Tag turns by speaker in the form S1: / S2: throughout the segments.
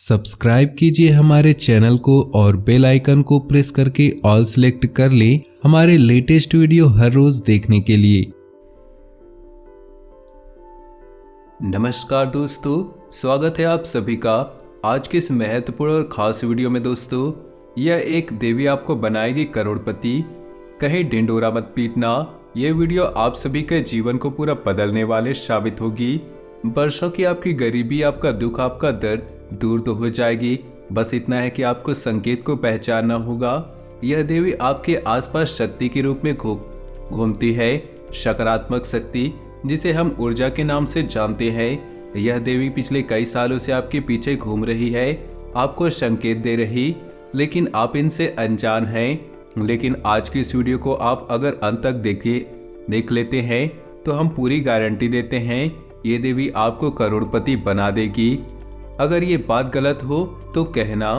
S1: Subscribe कीजिए हमारे channel को और बेल आइकन को प्रेस करके ऑल सेलेक्ट कर लें हमारे लेटेस्ट वीडियो हर रोज देखने के लिए।
S2: नमस्कार दोस्तों, स्वागत है आप सभी का आज के इस महत्वपूर्ण और खास वीडियो में। दोस्तों, यह एक देवी आपको बनाएगी करोड़पति, कहीं ढिंडोरा मत पीटना। यह वीडियो आप सभी के जीवन को पूरा बदलने वाले साबित होगी। वर्षों की आपकी गरीबी, आपका दुख, आपका दर्द दूर तो हो जाएगी। बस इतना है कि आपको संकेत को पहचानना होगा। यह देवी आपके आसपास शक्ति के रूप में घूमती है, सकारात्मक शक्ति जिसे हम ऊर्जा के नाम से जानते हैं। यह देवी पिछले कई सालों से आपके पीछे घूम रही है, आपको संकेत दे रही, लेकिन आप इनसे अनजान हैं। लेकिन आज की इस वीडियो को आप अगर अंत तक देख लेते हैं तो हम पूरी गारंटी देते हैं ये देवी आपको करोड़पति बना देगी। अगर ये बात गलत हो तो कहना,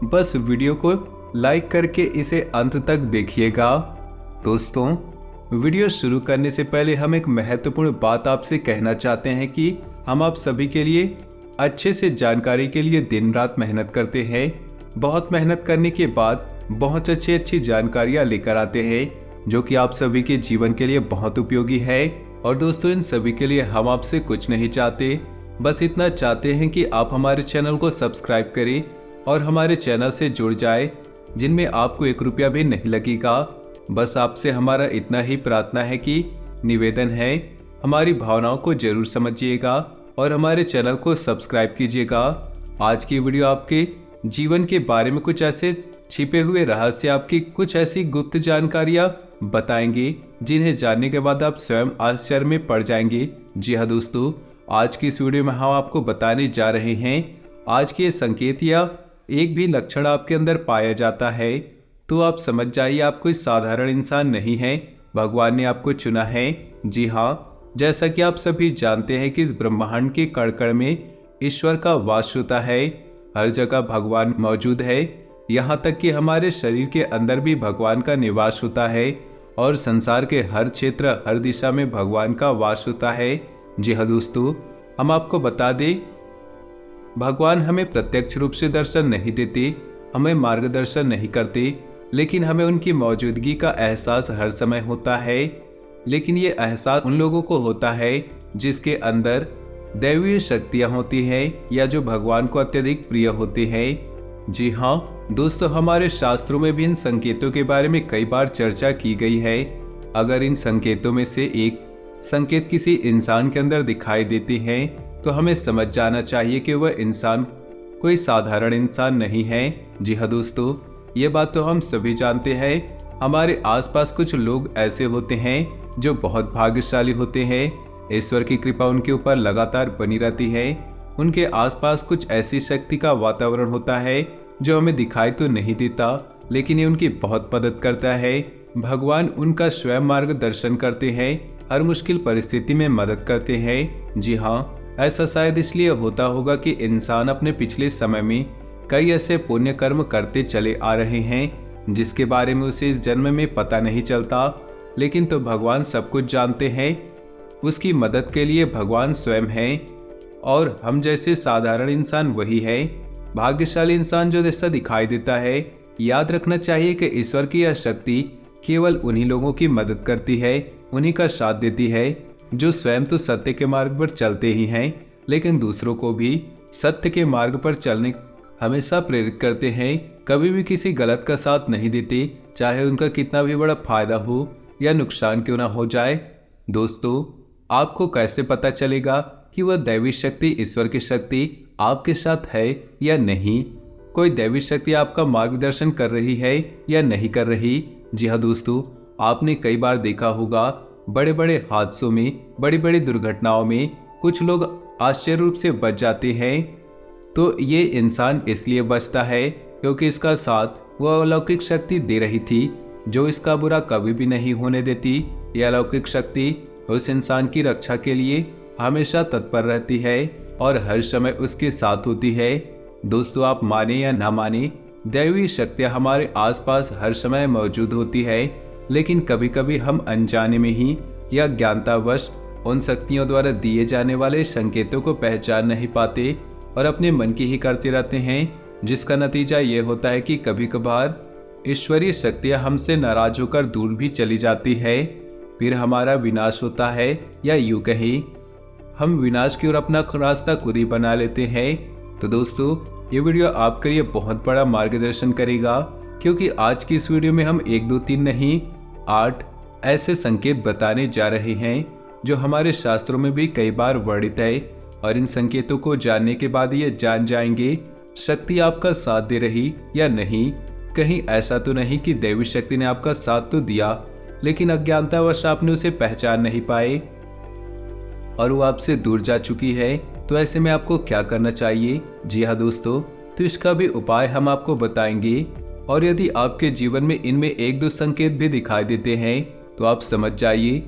S2: बस वीडियो को लाइक करके इसे अंत तक देखिएगा। दोस्तों, वीडियो शुरू करने से पहले हम एक महत्वपूर्ण बात आपसे कहना चाहते हैं कि हम आप सभी के लिए अच्छे से जानकारी के लिए दिन रात मेहनत करते हैं। बहुत मेहनत करने के बाद बहुत अच्छी जानकारियाँ लेकर आते हैं जो कि आप सभी के जीवन के लिए बहुत उपयोगी है। और दोस्तों, इन सभी के लिए हम आपसे कुछ नहीं चाहते, बस इतना चाहते हैं कि आप हमारे चैनल को सब्सक्राइब करें और हमारे चैनल से जुड़ जाए, जिनमें आपको 1 रुपया भी नहीं लगेगा। बस आपसे हमारा इतना ही प्रार्थना है कि निवेदन है, हमारी भावनाओं को जरूर समझिएगा और हमारे चैनल को सब्सक्राइब कीजिएगा। आज की वीडियो आपके जीवन के बारे में कुछ ऐसे छिपे हुए रहस्य, आपकी कुछ ऐसी गुप्त जानकारियां बताएंगे जिन्हें जानने के बाद आप स्वयं आश्चर्य में पड़ जाएंगे। जी हाँ दोस्तों, आज की इस वीडियो में हम आपको बताने जा रहे हैं आज के संकेत या एक भी लक्षण आपके अंदर पाया जाता है तो आप समझ जाइए आप कोई साधारण इंसान नहीं है, भगवान ने आपको चुना है। जी हाँ, जैसा कि आप सभी जानते हैं कि इस ब्रह्मांड के कण कण में ईश्वर का वास होता है, हर जगह भगवान मौजूद है। यहाँ तक कि हमारे शरीर के अंदर भी भगवान का निवास होता है और संसार के हर क्षेत्र, हर दिशा में भगवान का वास होता है। जी हाँ दोस्तों, हम आपको बता दें, भगवान हमें प्रत्यक्ष रूप से दर्शन नहीं देते, हमें मार्गदर्शन नहीं करते, लेकिन हमें उनकी मौजूदगी का एहसास हर समय होता है। लेकिन ये एहसास उन लोगों को होता है जिसके अंदर दैवीय शक्तियाँ होती हैं या जो भगवान को अत्यधिक प्रिय होते हैं। जी हाँ दोस्तों, हमारे शास्त्रों में भी इन संकेतों के बारे में कई बार चर्चा की गई है। अगर इन संकेतों में से एक संकेत किसी इंसान के अंदर दिखाई देते हैं तो हमें समझ जाना चाहिए कि वह इंसान कोई साधारण इंसान नहीं है। जी हाँ दोस्तों, ये बात तो हम सभी जानते हैं। हमारे आसपास कुछ लोग ऐसे होते हैं जो बहुत भाग्यशाली होते हैं, ईश्वर की कृपा उनके ऊपर लगातार बनी रहती है। उनके आसपास कुछ ऐसी शक्ति का वातावरण होता है जो हमें दिखाई तो नहीं देता, लेकिन ये उनकी बहुत मदद करता है। भगवान उनका स्वयं मार्गदर्शन करते हैं, हर मुश्किल परिस्थिति में मदद करते हैं। जी हाँ, ऐसा शायद इसलिए होता होगा कि इंसान अपने पिछले समय में कई ऐसे पुण्य कर्म करते चले आ रहे हैं जिसके बारे में उसे इस जन्म में पता नहीं चलता, लेकिन तो भगवान सब कुछ जानते हैं। उसकी मदद के लिए भगवान स्वयं है और हम जैसे साधारण इंसान वही है। भाग्यशाली इंसान जो जैसा दिखाई देता है, याद रखना चाहिए कि ईश्वर की यह शक्ति केवल उन्हीं लोगों की मदद करती है, उन्हीं का साथ देती है जो स्वयं तो सत्य के मार्ग पर चलते ही हैं, लेकिन दूसरों को भी सत्य के मार्ग पर चलने हमेशा प्रेरित करते हैं। कभी भी किसी गलत का साथ नहीं देते, चाहे उनका कितना भी बड़ा फायदा हो या नुकसान क्यों ना हो जाए। दोस्तों, आपको कैसे पता चलेगा कि वह दैवी शक्ति, ईश्वर की शक्ति आपके साथ है या नहीं? कोई दैवी शक्ति आपका मार्गदर्शन कर रही है या नहीं कर रही? जी हाँ दोस्तों, आपने कई बार देखा होगा बड़े बड़े हादसों में, बड़ी बड़ी दुर्घटनाओं में कुछ लोग आश्चर्य रूप से बच जाते हैं। तो ये इंसान इसलिए बचता है क्योंकि इसका साथ वह अलौकिक शक्ति दे रही थी जो इसका बुरा कभी भी नहीं होने देती। यह अलौकिक शक्ति उस इंसान की रक्षा के लिए हमेशा तत्पर रहती है और हर समय उसके साथ होती है। दोस्तों, आप माने या ना माने, दैवी शक्तियाँ हमारे आसपास हर समय मौजूद होती है, लेकिन कभी कभी हम अनजाने में ही या ज्ञानतावश उन शक्तियों द्वारा दिए जाने वाले संकेतों को पहचान नहीं पाते और अपने मन की ही करते रहते हैं, जिसका नतीजा ये होता है कि कभी कभार ईश्वरीय शक्तियाँ हमसे नाराज होकर दूर भी चली जाती है, फिर हमारा विनाश होता है, या यूं कहीं हम विनाश की ओर अपना रास्ता खुद ही बना लेते हैं। तो दोस्तों, ये वीडियो आपके लिए बहुत बड़ा मार्गदर्शन करेगा, क्योंकि आज की इस वीडियो में हम 1 2 3 नहीं 8 ऐसे संकेत बताने जा रहे हैं जो हमारे शास्त्रों में भी कई बार वर्णित है। और इन संकेतों को जानने के बाद ये जान जाएंगे शक्ति आपका साथ दे रही या नहीं। कहीं ऐसा तो नहीं कि दैवी शक्ति ने आपका साथ तो दिया, लेकिन अज्ञानतावश आपने उसे पहचान नहीं पाए और वो आपसे दूर जा चुकी है। तो ऐसे में आपको क्या करना चाहिए? जी हाँ दोस्तों, तो इसका भी उपाय हम आपको बताएंगे। और यदि आपके जीवन में इनमें 1 2 संकेत भी दिखाई देते हैं तो आप समझ जाइए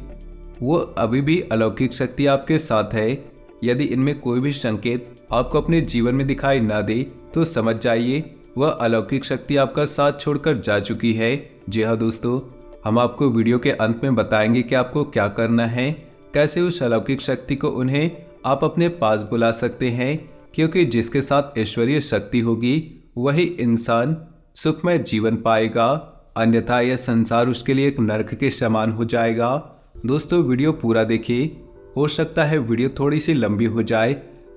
S2: वो अभी भी अलौकिक शक्ति आपके साथ है। यदि इनमें कोई भी संकेत आपको अपने जीवन में दिखाई ना दे तो समझ जाइए वह अलौकिक शक्ति आपका साथ छोड़कर जा चुकी है। जी हाँ दोस्तों, हम आपको वीडियो के अंत में बताएंगे कि आपको क्या करना है, कैसे उस अलौकिक शक्ति को उन्हें आप अपने पास बुला सकते हैं, क्योंकि जिसके साथ ईश्वरीय शक्ति होगी वही इंसान सुखमय जीवन पाएगा, अन्यथा यह संसार उसके लिए एक नरक के समान हो जाएगा। दोस्तों, वीडियो पूरा देखिए। हो सकता है वीडियो थोड़ी सी लंबी हो जाए,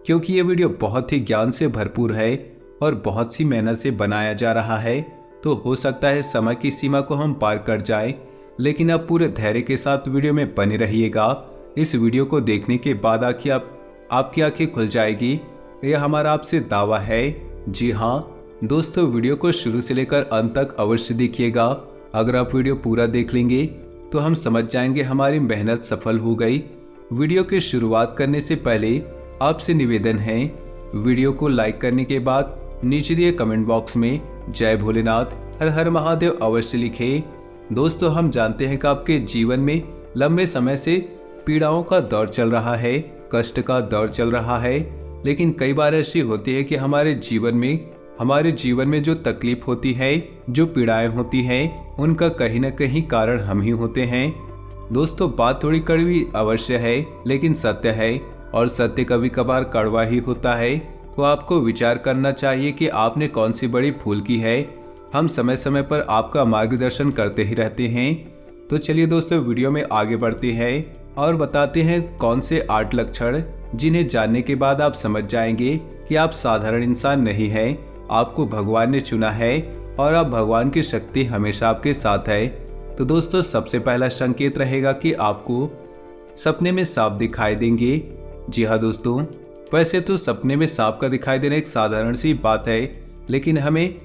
S2: क्योंकि ये वीडियो बहुत ही ज्ञान से भरपूर है और बहुत सी मेहनत से बनाया जा रहा है। तो हो सकता है समय की सीमा को हम पार कर जाएं, लेकिन आप पूरे धैर्य के साथ वीडियो में बने रहिएगा। इस वीडियो को देखने के बाद आपकी आंखें खुल जाएगी, यह हमारा आपसे दावा है। जी हाँ दोस्तों, वीडियो को शुरू से लेकर अंत तक अवश्य देखिएगा। अगर आप वीडियो पूरा देख लेंगे तो हम समझ जाएंगे हमारी मेहनत सफल हो गई। वीडियो की शुरुआत करने से पहले आपसे निवेदन है, वीडियो को लाइक करने के बाद नीचे दिए कमेंट बॉक्स में जय भोलेनाथ, हर हर महादेव अवश्य लिखें। दोस्तों, हम जानते हैं कि आपके जीवन में लंबे समय से पीड़ाओं का दौर चल रहा है, कष्ट का दौर चल रहा है, लेकिन कई बार ऐसी होती है कि हमारे जीवन में जो तकलीफ होती है, जो पीड़ाएं होती हैं, उनका कहीं ना कहीं कारण हम ही होते हैं। दोस्तों, बात थोड़ी कड़वी अवश्य है, लेकिन सत्य है, और सत्य कभी कभार कड़वा ही होता है। तो आपको विचार करना चाहिए कि आपने कौन सी बड़ी भूल की है। हम समय समय पर आपका मार्गदर्शन करते ही रहते हैं। तो चलिए दोस्तों, वीडियो में आगे बढ़ते हैं और बताते हैं कौन से 8 लक्षण जिन्हें जानने के बाद आप समझ जाएंगे कि आप साधारण इंसान नहीं हैं, आपको भगवान ने चुना है और आप भगवान की शक्ति हमेशा आपके साथ है। तो दोस्तों, सबसे पहला संकेत रहेगा कि आपको सपने में सांप दिखाई देंगे। जी हाँ दोस्तों, वैसे तो सपने में सांप का दिखाई देना एक साधारण सी बात है, लेकिन हमें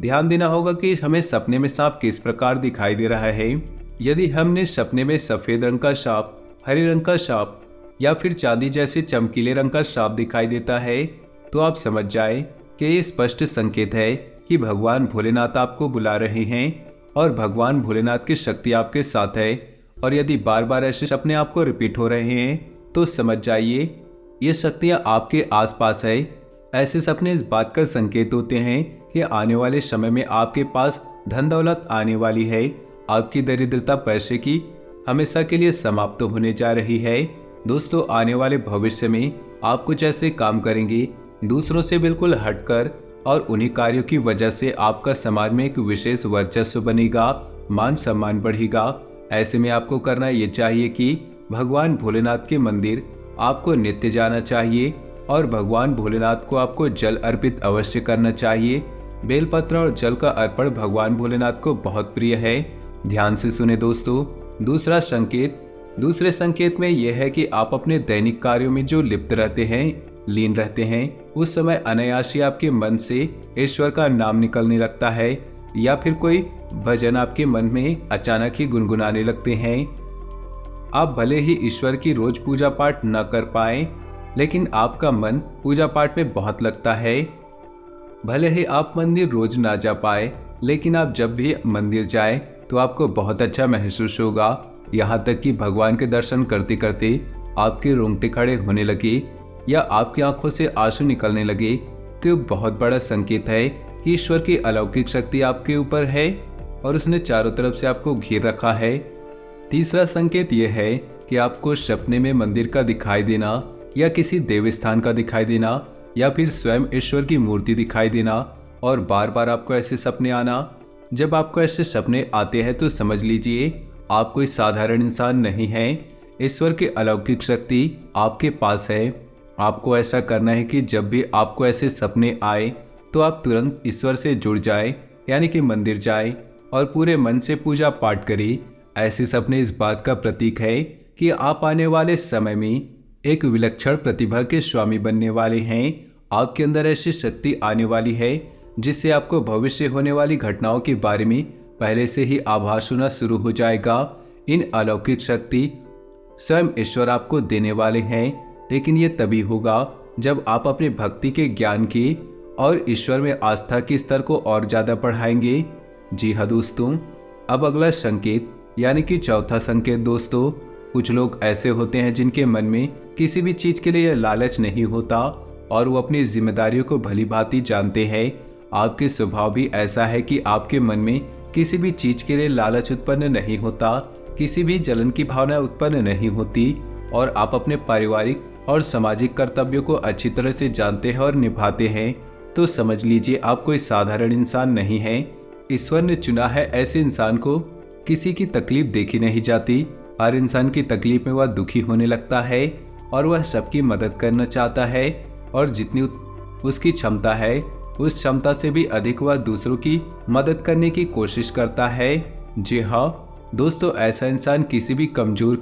S2: ध्यान देना होगा कि हमें सपने में सांप किस प्रकार दिखाई दे रहा है। यदि हमने सपने में सफेद रंग का सांप, हरे रंग का सांप या फिर चांदी जैसे चमकीले रंग का सांप दिखाई देता है तो आप समझ जाए कि ये स्पष्ट संकेत है कि भगवान भोलेनाथ आपको बुला रहे हैं और भगवान भोलेनाथ की शक्ति आपके साथ है। और यदि बार बार ऐसे सपने आपको रिपीट हो रहे हैं तो समझ जाइए ये शक्तियाँ आपके आसपास है। ऐसे सपने इस बात का संकेत होते हैं कि आने वाले समय में आपके पास धन दौलत आने वाली है, आपकी दरिद्रता पैसे की हमेशा के लिए समाप्त होने जा रही है। दोस्तों, आने वाले भविष्य में आप कुछ ऐसे काम करेंगे दूसरों से बिल्कुल हटकर, और उन्हीं कार्यों की वजह से आपका समाज में एक विशेष वर्चस्व बनेगा, मान सम्मान बढ़ेगा। ऐसे में आपको करना ये चाहिए कि भगवान भोलेनाथ के मंदिर आपको नित्य जाना चाहिए और भगवान भोलेनाथ को आपको जल अर्पित अवश्य करना चाहिए। बेलपत्र और जल का अर्पण भगवान भोलेनाथ को बहुत प्रिय है। ध्यान से सुने दोस्तों। दूसरे संकेत में यह है कि आप अपने दैनिक कार्यों में जो लिप्त रहते हैं, लीन रहते हैं, उस समय अनायास ही आपके मन से ईश्वर का नाम निकलने लगता है, या फिर कोई भजन आपके मन में अचानक ही गुनगुनाने लगते हैं। आप भले ही ईश्वर की रोज पूजा पाठ न कर पाए, लेकिन आपका मन पूजा पाठ में बहुत लगता है। भले ही आप मंदिर रोज ना जा पाए, लेकिन आप जब भी मंदिर जाए तो आपको बहुत अच्छा महसूस होगा। यहाँ तक कि भगवान के दर्शन करते करते आपके रोंगटे खड़े होने लगे या आपकी आंखों से आंसू निकलने लगे, तो बहुत बड़ा संकेत है कि ईश्वर की अलौकिक शक्ति आपके ऊपर है और उसने चारों तरफ से आपको घेर रखा है। तीसरा संकेत यह है कि आपको सपने में मंदिर का दिखाई देना या किसी देवस्थान का दिखाई देना या फिर स्वयं ईश्वर की मूर्ति दिखाई देना और बार बार आपको ऐसे सपने आना। जब आपको ऐसे सपने आते हैं तो समझ लीजिए आप कोई साधारण इंसान नहीं हैं। ईश्वर की अलौकिक शक्ति आपके पास है। आपको ऐसा करना है कि जब भी आपको ऐसे सपने आए तो आप तुरंत ईश्वर से जुड़ जाए, यानी कि मंदिर जाए और पूरे मन से पूजा पाठ करें। ऐसे सपने इस बात का प्रतीक है कि आप आने वाले समय में एक विलक्षण प्रतिभा के स्वामी बनने वाले हैं। आपके अंदर ऐसी शक्ति आने वाली है जिससे आपको भविष्य होने वाली घटनाओं के बारे में पहले से ही आभास होना शुरू हो जाएगा। इन अलौकिक शक्ति स्वयं ईश्वर आपको देने वाले हैं, लेकिन ये तभी होगा जब आप अपने भक्ति के ज्ञान की और ईश्वर में आस्था के स्तर को और ज़्यादा बढ़ाएंगे। जी हाँ दोस्तों, अब अगला संकेत यानी कि चौथा संकेत दोस्तों, कुछ लोग ऐसे होते हैं जिनके मन में किसी भी चीज़ के लिए लालच नहीं होता और वो अपनी जिम्मेदारियों को भली भांति जानते हैं। आपके स्वभाव भी ऐसा है कि आपके मन में किसी भी चीज़ के लिए लालच उत्पन्न नहीं होता, किसी भी जलन की भावना उत्पन्न नहीं होती और आप अपने पारिवारिक और सामाजिक कर्तव्यों को अच्छी तरह से जानते हैं और निभाते हैं। तो समझ लीजिए आप कोई साधारण इंसान नहीं है। ईश्वर ने चुना है ऐसे इंसान को किसी की तकलीफ देखी नहीं जाती। हर इंसान की तकलीफ में वह दुखी होने लगता है और वह सबकी मदद करना चाहता है और जितनी उसकी क्षमता है उस क्षमता से भी अधिक वह दूसरों की मदद करने की कोशिश करता है। जी हाँ दोस्तों, ऐसा इंसान किसी भी कमजोर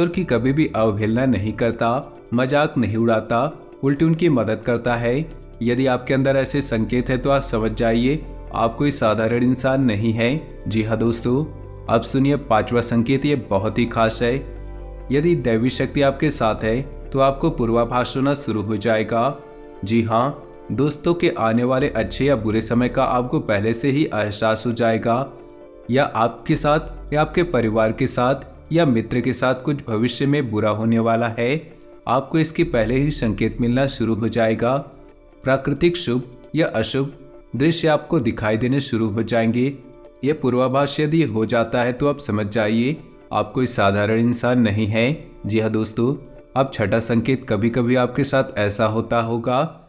S2: की कभी भी अवहेलना नहीं करता, मजाक नहीं उड़ाता, उल्टी उनकी मदद करता है। यदि आपके अंदर ऐसे संकेत है तो आप समझ जाइए आप कोई साधारण इंसान नहीं है। जी हाँ दोस्तों, अब सुनिए पांचवा संकेत, ये बहुत ही खास है। यदि दैवी शक्ति आपके साथ है तो आपको पूर्वाभास होना शुरू हो जाएगा। जी हाँ दोस्तों, के आने वाले अच्छे या बुरे समय का आपको पहले से ही एहसास हो जाएगा, या आपके साथ या आपके परिवार के साथ या मित्र के साथ कुछ भविष्य में बुरा होने वाला है। आपको इसके पहले ही संकेत मिलना शुरू हो जाएगा। प्राकृतिक शुभ या अशुभ दृश्य आपको दिखाई देने शुरू हो जाएंगे। ये पूर्वाभास यदि हो जाता है तो आप समझ जाइए आप कोई साधारण इंसान नहीं है। जी हाँ दोस्तों, अब छठा संकेत, कभी कभी आपके साथ ऐसा होता होगा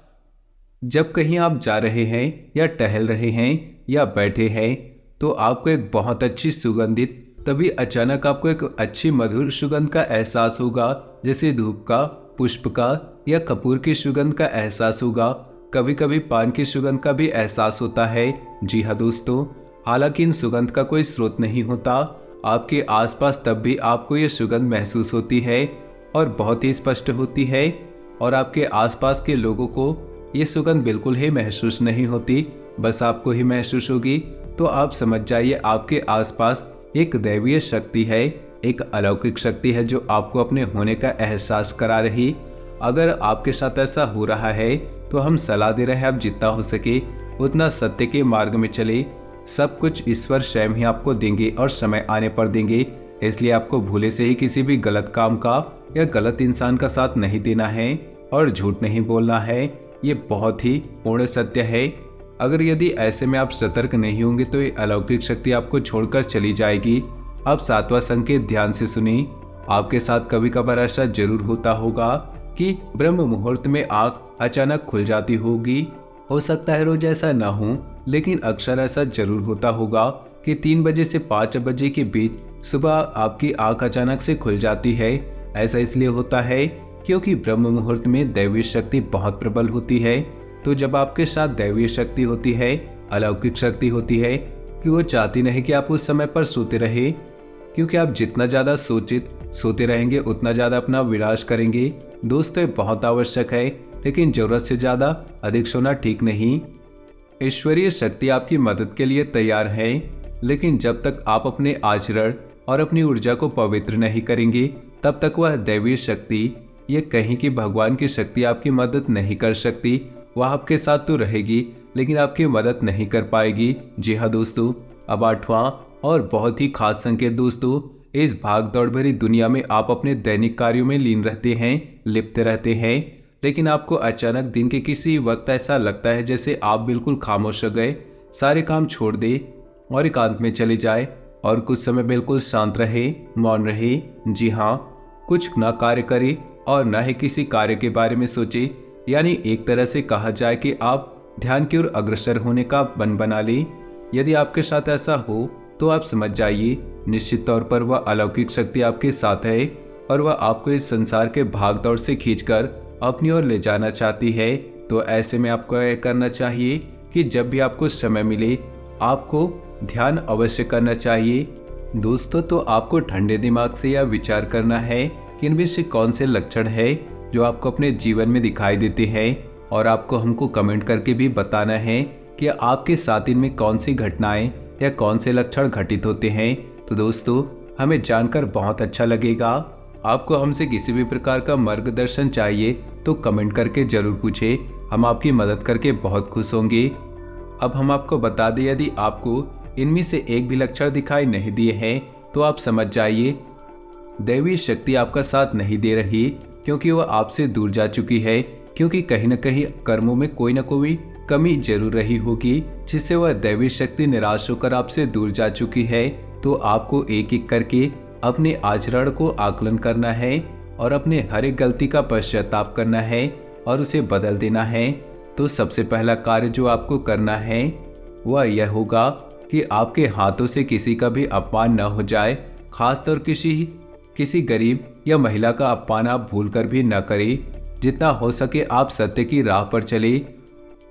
S2: जब कहीं आप जा रहे हैं या टहल रहे हैं या बैठे हैं तो आपको एक बहुत अच्छी सुगंधित, तभी अचानक आपको एक अच्छी मधुर सुगंध का एहसास होगा, जैसे धूप का, पुष्प का या कपूर की सुगंध का एहसास होगा। कभी कभी पान की सुगंध का भी एहसास होता है। जी हाँ दोस्तों, हालांकि इन सुगंध का कोई स्रोत नहीं होता, आपके आसपास तब भी आपको ये सुगंध महसूस होती है और बहुत ही स्पष्ट होती है, और आपके आसपास के लोगों को ये सुगंध बिल्कुल ही महसूस नहीं होती, बस आपको ही महसूस होगी। तो आप समझ जाइए आपके आसपास एक दैवीय शक्ति है, एक अलौकिक शक्ति है जो आपको अपने होने का एहसास करा रही। अगर आपके साथ ऐसा हो रहा है तो हम सलाह दे रहे हैं आप जितना हो सके उतना सत्य के मार्ग में चले। सब कुछ ईश्वर स्वयं ही आपको देंगे और समय आने पर देंगे, इसलिए आपको भूले से ही किसी भी गलत काम का या गलत इंसान का साथ नहीं देना है और झूठ नहीं बोलना है। ये बहुत ही पूर्ण सत्य है। अगर यदि ऐसे में आप सतर्क नहीं होंगे तो ये अलौकिक शक्ति आपको छोड़कर चली जाएगी। अब सातवां संकेत ध्यान से सुनिए। आपके साथ कभी कभार ऐसा जरूर होता होगा कि ब्रह्म मुहूर्त में आंख अचानक खुल जाती होगी। हो सकता है रोज ऐसा ना हो, लेकिन अक्सर ऐसा जरूर होता होगा कि 3 बजे से 5 बजे के बीच सुबह आपकी आंख अचानक से खुल जाती है। ऐसा इसलिए होता है क्योंकि ब्रह्म मुहूर्त में दैवीय शक्ति बहुत प्रबल होती है। तो जब आपके साथ दैवीय शक्ति होती है, अलौकिक शक्ति होती है, कि वो चाहती नहीं कि आप उस समय पर सोते रहे, क्योंकि आप जितना ज़्यादा सोते रहेंगे उतना ज़्यादा अपना विनाश करेंगे। दोस्तों ये बहुत आवश्यक है, लेकिन ज़रूरत से ज़्यादा अधिक सोना ठीक नहीं। ईश्वरीय शक्ति आपकी मदद के लिए तैयार है, लेकिन जब तक आप अपने आचरण और अपनी ऊर्जा को पवित्र नहीं करेंगे तब तक वह दैवीय शक्ति, ये कहीं कि भगवान की शक्ति आपकी मदद नहीं कर सकती। वह आपके साथ तो रहेगी लेकिन आपकी मदद नहीं कर पाएगी। जी हाँ दोस्तों, अब 8वां और बहुत ही खास संकेत दोस्तों, इस भाग दौड़ भरी दुनिया में आप अपने दैनिक कार्यों में लीन रहते हैं, लिप्त रहते हैं, लेकिन आपको अचानक दिन के किसी वक्त ऐसा लगता है जैसे आप बिल्कुल खामोश हो गए, सारे काम छोड़ दे और एकांत में चले जाए और कुछ समय बिल्कुल शांत रहे, मौन रहे। जी हाँ, कुछ ना कार्य करे और न ही किसी कार्य के बारे में सोचे, यानी एक तरह से कहा जाए कि आप ध्यान की ओर अग्रसर होने का मन बना लें। यदि आपके साथ ऐसा हो तो आप समझ जाइए निश्चित तौर पर वह अलौकिक शक्ति आपके साथ है और वह आपको इस संसार के भाग दौड़ से खींचकर अपनी ओर ले जाना चाहती है। तो ऐसे में आपको यह करना चाहिए कि जब भी आपको समय मिले आपको ध्यान अवश्य करना चाहिए। दोस्तों, तो आपको ठंडे दिमाग से यह विचार करना है कि इनमें से कौन से लक्षण है जो आपको अपने जीवन में दिखाई देते हैं और आपको हमको कमेंट करके भी बताना है कि आपके साथ इनमें कौन सी घटनाएं या कौन से लक्षण घटित होते हैं। तो दोस्तों, हमें जानकर बहुत अच्छा लगेगा। आपको हमसे किसी भी प्रकार का मार्गदर्शन चाहिए तो कमेंट करके जरूर पूछें, हम आपकी मदद करके बहुत खुश होंगे। अब हम आपको बता दें, यदि आपको इनमें से एक भी लक्षण दिखाई नहीं दिए हैं तो आप समझ जाइए दैवी शक्ति आपका साथ नहीं दे रही, क्योंकि वह आपसे दूर जा चुकी है। क्योंकि कहीं न कहीं कर्मों में कोई न कोई कमी जरूर रही होगी जिससे वह दैवी शक्ति निराश होकर आपसे दूर जा चुकी है। तो आपको एक एक करके अपने आचरण को आकलन करना है और अपने हर एक गलती का पश्चाताप करना है और उसे बदल देना है। तो सबसे पहला कार्य जो आपको करना है वह यह होगा कि आपके हाथों से किसी का भी अपमान न हो जाए। खासतौर किसी गरीब या महिला का अपमान आप भूल कर भी न करें। जितना हो सके आप सत्य की राह पर चले।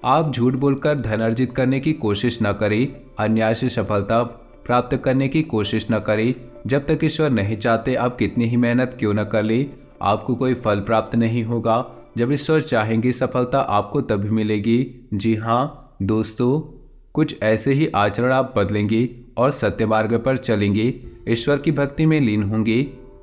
S2: आप झूठ बोलकर धन अर्जित करने की कोशिश न करें, अन्याय से सफलता प्राप्त करने की कोशिश न करें। जब तक ईश्वर नहीं चाहते आप कितनी ही मेहनत क्यों न कर ले, आपको कोई फल प्राप्त नहीं होगा। जब ईश्वर चाहेंगे सफलता आपको तभी मिलेगी। जी हाँ दोस्तों, कुछ ऐसे ही आचरण आप बदलेंगे और सत्य मार्ग पर चलेंगे, ईश्वर की भक्ति में लीन होंगे,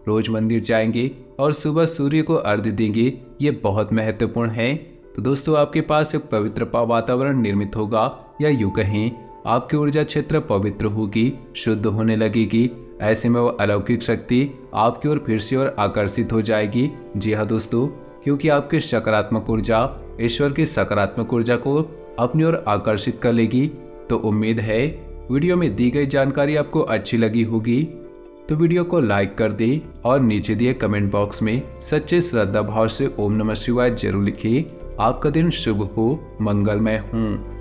S2: रोज मंदिर जाएंगे और सुबह सूर्य को अर्घ्य देंगे। ये बहुत महत्वपूर्ण है। तो दोस्तों, आपके पास एक पवित्र वातावरण निर्मित होगा, या यूं कहें आपकी ऊर्जा क्षेत्र पवित्र होगी, शुद्ध होने लगेगी। ऐसे में वह अलौकिक शक्ति आपकी ओर फिर से और आकर्षित हो जाएगी। जी हाँ दोस्तों, क्योंकि आपकी सकारात्मक ऊर्जा ईश्वर की सकारात्मक ऊर्जा को अपनी ओर आकर्षित कर लेगी। तो उम्मीद है वीडियो में दी गई जानकारी आपको अच्छी लगी होगी। तो वीडियो को लाइक कर दें और नीचे दिए कमेंट बॉक्स में सच्चे श्रद्धा भाव से ओम नमः शिवाय जरूर लिखिए। आपका दिन शुभ हो, मंगलमय हो।